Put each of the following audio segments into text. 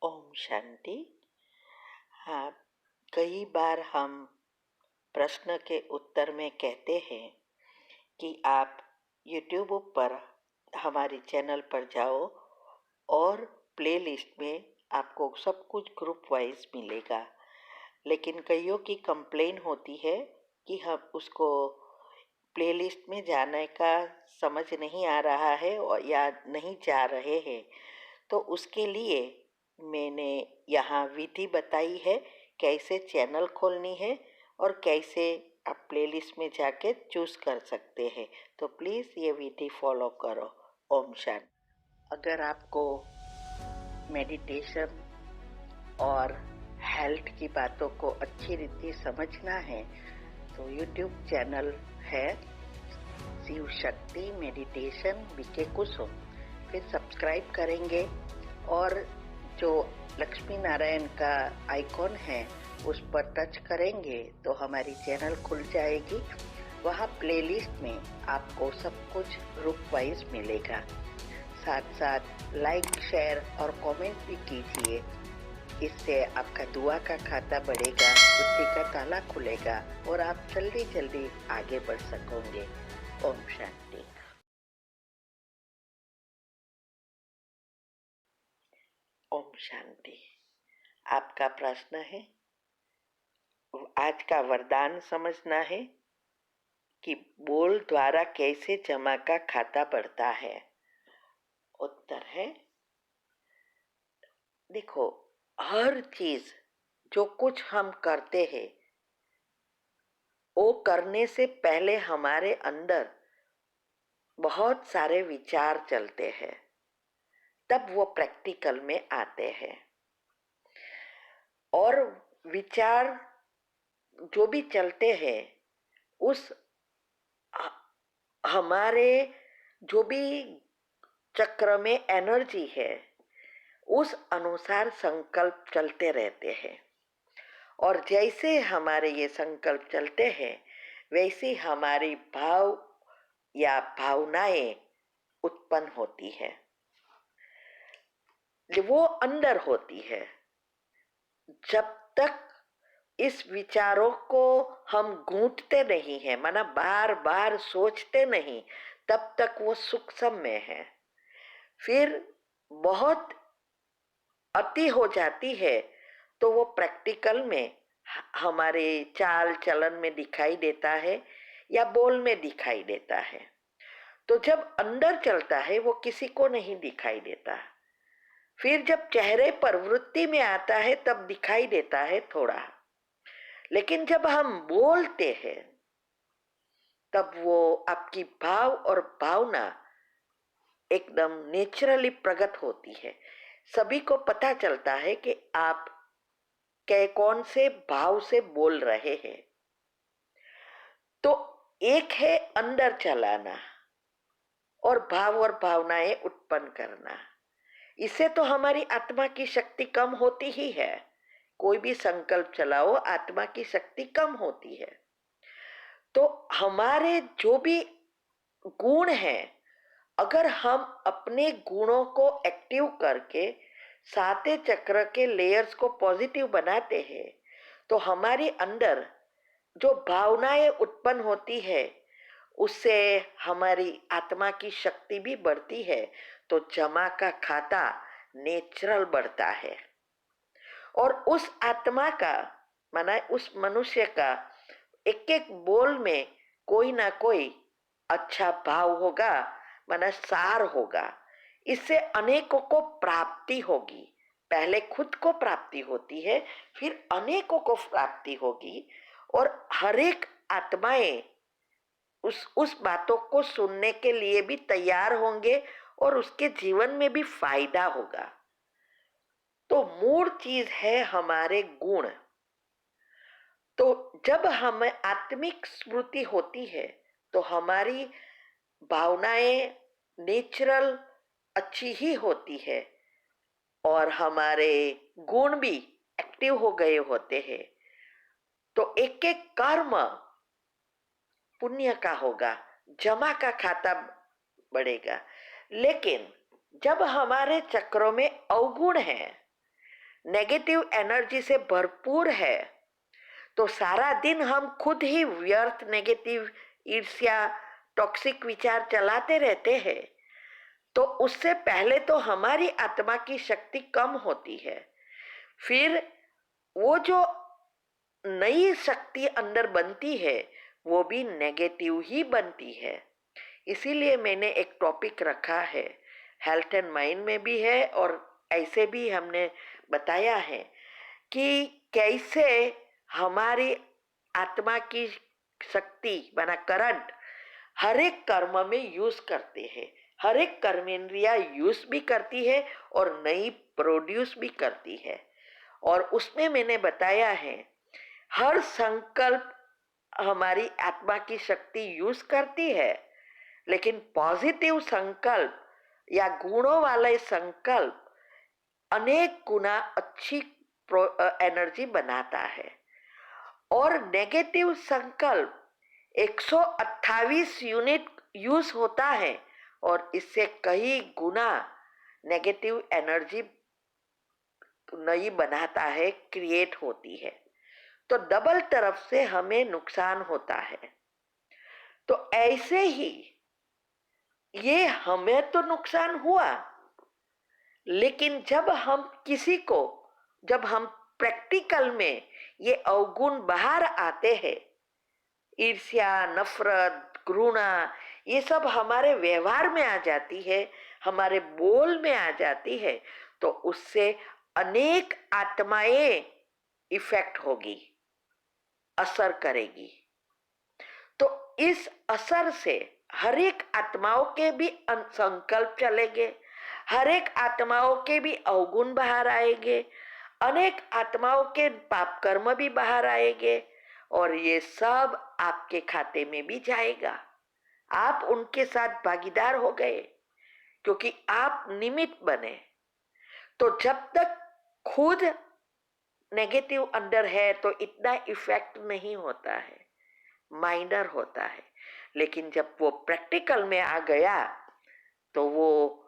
ओम शांति। हाँ, कई बार हम प्रश्न के उत्तर में कहते हैं कि आप YouTube पर हमारे चैनल पर जाओ और प्लेलिस्ट में आपको सब कुछ ग्रुप वाइज मिलेगा। लेकिन कईयों की कंप्लेन होती है कि हम उसको प्लेलिस्ट में जाने का समझ नहीं आ रहा है और या नहीं जा रहे हैं। तो उसके लिए मैंने यहाँ विधि बताई है कैसे चैनल खोलनी है और कैसे आप प्लेलिस्ट में जाके चूज़ कर सकते हैं। तो प्लीज़ ये विधि फॉलो करो। ओम शांति। अगर आपको मेडिटेशन और हेल्थ की बातों को अच्छी रीति समझना है तो यूट्यूब चैनल है शिव शक्ति मेडिटेशन बीके कुसुम, फिर सब्सक्राइब करेंगे और जो लक्ष्मी नारायण का आइकॉन है उस पर टच करेंगे तो हमारी चैनल खुल जाएगी। वहाँ प्लेलिस्ट में आपको सब कुछ ग्रुप वाइज मिलेगा। साथ साथ लाइक, शेयर और कमेंट भी कीजिए। इससे आपका दुआ का खाता बढ़ेगा, बुद्धि का ताला खुलेगा और आप जल्दी जल्दी आगे बढ़ सकोगे। ओम शांति। ओम शांति। आपका प्रश्न है, आज का वरदान समझना है कि बोल द्वारा कैसे जमा का खाता बढ़ता है। उत्तर है, देखो, हर चीज जो कुछ हम करते हैं वो करने से पहले हमारे अंदर बहुत सारे विचार चलते हैं, तब वो प्रैक्टिकल में आते हैं। और विचार जो भी चलते हैं उस हमारे जो भी चक्र में एनर्जी है उस अनुसार संकल्प चलते रहते हैं। और जैसे हमारे ये संकल्प चलते हैं वैसे हमारी भाव या भावनाएं उत्पन्न होती है, वो अंदर होती है। जब तक इस विचारों को हम गूंथते नहीं है, माना बार बार सोचते नहीं, तब तक वो सूक्ष्म में है। फिर बहुत अति हो जाती है तो वो प्रैक्टिकल में हमारे चाल चलन में दिखाई देता है या बोल में दिखाई देता है। तो जब अंदर चलता है वो किसी को नहीं दिखाई देता। फिर जब चेहरे पर वृत्ति में आता है तब दिखाई देता है थोड़ा। लेकिन जब हम बोलते हैं तब वो आपकी भाव और भावना एकदम नेचुरली प्रकट होती है। सभी को पता चलता है कि आप कौन से भाव से बोल रहे हैं। तो एक है अंदर चलाना और भाव और भावनाएं उत्पन्न करना। इससे तो हमारी आत्मा की शक्ति कम होती ही है। कोई भी संकल्प चलाओ, आत्मा की शक्ति कम होती है। तो हमारे जो भी गुण हैं, अगर हम अपने गुणों को एक्टिव करके साते चक्र के लेयर्स को पॉजिटिव बनाते हैं तो हमारे अंदर जो भावनाएं उत्पन्न होती है उससे हमारी आत्मा की शक्ति भी बढ़ती है। तो जमा का खाता नेचुरल बढ़ता है और उस आत्मा का, माना उस मनुष्य का एक एक बोल में कोई ना कोई अच्छा भाव होगा, माना सार होगा। इससे अनेकों को प्राप्ति होगी। पहले खुद को प्राप्ति होती है, फिर अनेकों को प्राप्ति होगी और हर एक आत्माएं उस बातों को सुनने के लिए भी तैयार होंगे और उसके जीवन में भी फायदा होगा। तो मूल चीज है हमारे गुण। तो जब हमें आत्मिक स्मृति होती है तो हमारी भावनाएं नेचुरल अच्छी ही होती है और हमारे गुण भी एक्टिव हो गए होते हैं। तो एक एक कर्म पुण्य का होगा, जमा का खाता बढ़ेगा। लेकिन जब हमारे चक्रों में अवगुण है नेगेटिव एनर्जी से भरपूर है, तो सारा दिन हम खुद ही व्यर्थ नेगेटिव ईर्ष्या टॉक्सिक विचार चलाते रहते हैं, तो उससे पहले तो हमारी आत्मा की शक्ति कम होती है, फिर वो जो नई शक्ति अंदर बनती है वो भी नेगेटिव ही बनती है। इसीलिए मैंने एक टॉपिक रखा है, हेल्थ एंड माइंड में भी है और ऐसे भी हमने बताया है कि कैसे हमारी आत्मा की शक्ति माना करंट हर एक कर्म में यूज करते हैं, हर एक कर्मेंद्रिया यूज भी करती है और नई प्रोड्यूस भी करती है। और उसमें मैंने बताया है हर संकल्प हमारी आत्मा की शक्ति यूज करती है, लेकिन पॉजिटिव संकल्प या गुणों वाले संकल्प अनेक गुना अच्छी एनर्जी बनाता है। और नेगेटिव संकल्प 128 यूनिट यूज होता है और इससे कई गुना नेगेटिव एनर्जी नई बनाता है, क्रिएट होती है। तो डबल तरफ से हमें नुकसान होता है। तो ऐसे ही ये हमें तो नुकसान हुआ, लेकिन जब हम प्रैक्टिकल में ये अवगुण बाहर आते हैं, ईर्ष्या, नफरत, घृणा, ये सब हमारे व्यवहार में आ जाती है, हमारे बोल में आ जाती है, तो उससे अनेक आत्माएं इफेक्ट होगी, असर करेगी। तो इस असर से हर एक आत्माओं के भी संकल्प चलेंगे, हर एक आत्माओं के भी अवगुण बाहर आएंगे, अनेक आत्माओं के पाप कर्म भी बाहर आएंगे और ये सब आपके खाते में भी जाएगा। आप उनके साथ भागीदार हो गए क्योंकि आप निमित्त बने। तो जब तक खुद नेगेटिव अंदर है तो इतना इफेक्ट नहीं होता है, माइनर होता है, लेकिन जब वो प्रैक्टिकल में आ गया तो वो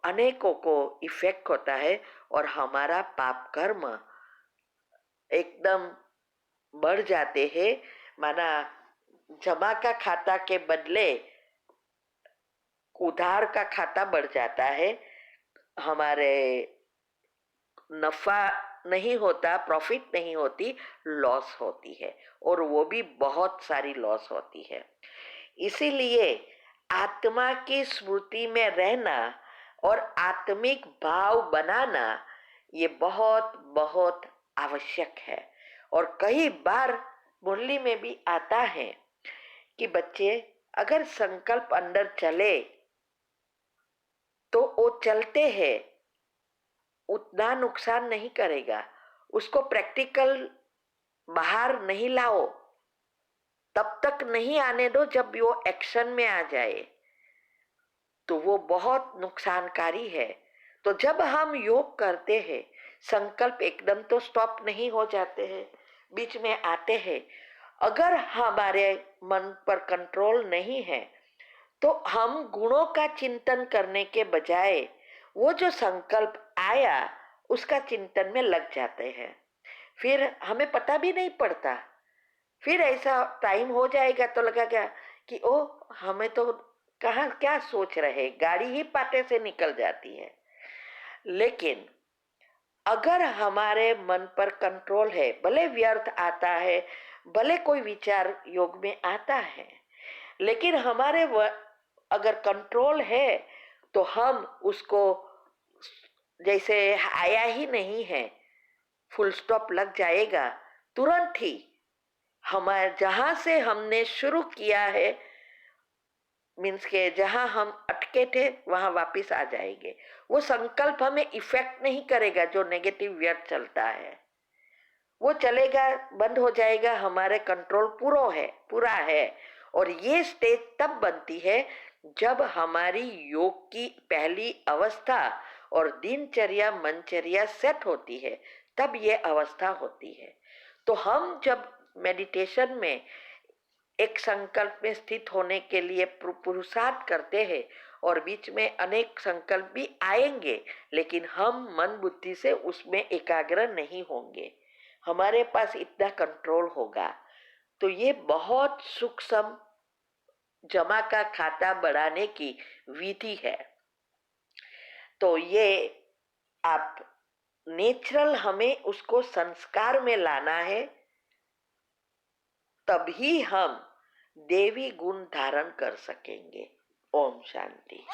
अनेकों को इफेक्ट होता है और हमारा पाप कर्म एकदम बढ़ जाते हैं। माना जमा का खाता के बदले उधार का खाता बढ़ जाता है, हमारे नफा नहीं होता, प्रॉफिट नहीं होती, लॉस होती है और वो भी बहुत सारी लॉस होती है। इसीलिए आत्मा की स्मृति में रहना और आत्मिक भाव बनाना ये बहुत बहुत आवश्यक है। और कई बार मुरली में भी आता है कि बच्चे अगर संकल्प अंदर चले तो वो चलते हैं, उतना नुकसान नहीं करेगा, उसको प्रैक्टिकल बाहर नहीं लाओ, तब तक नहीं आने दो जब वो एक्शन में आ जाए, तो वो बहुत नुकसानकारी है। तो जब हम योग करते हैं, संकल्प एकदम तो स्टॉप नहीं हो जाते हैं, बीच में आते हैं। अगर हमारे मन पर कंट्रोल नहीं है तो हम गुणों का चिंतन करने के बजाय वो जो संकल्प आया उसका चिंतन में लग जाते हैं, फिर हमें पता भी नहीं पड़ता। फिर ऐसा टाइम हो जाएगा तो लगेगा कि ओ हमें तो कहाँ क्या सोच रहे, गाड़ी ही पाटे से निकल जाती है। लेकिन अगर हमारे मन पर कंट्रोल है, भले व्यर्थ आता है, भले कोई विचार योग में आता है, लेकिन हमारे अगर कंट्रोल है तो हम उसको जैसे आया ही नहीं है, फुल स्टॉप लग जाएगा, तुरंत ही हमारे जहां से हमने शुरू किया है, मीन्स के जहां हम अटके थे वहां वापस आ जाएंगे। वो संकल्प हमें इफेक्ट नहीं करेगा, जो नेगेटिव व्यर्थ चलता है वो चलेगा, बंद हो जाएगा, हमारे कंट्रोल पूरा है। और ये स्टेज तब बनती है जब हमारी योग की पहली अवस्था और दिनचर्या मनचर्या सेट होती है, तब ये अवस्था होती है। तो हम जब मेडिटेशन में एक संकल्प में स्थित होने के लिए पुरुषार्थ करते हैं और बीच में अनेक संकल्प भी आएंगे, लेकिन हम मन बुद्धि से उसमें एकाग्र नहीं होंगे, हमारे पास इतना कंट्रोल होगा। तो ये बहुत सूक्ष्म जमा का खाता बढ़ाने की विधि है। तो ये आप नेचुरल हमें उसको संस्कार में लाना है, तभी हम देवी गुण धारण कर सकेंगे। ओम शांति।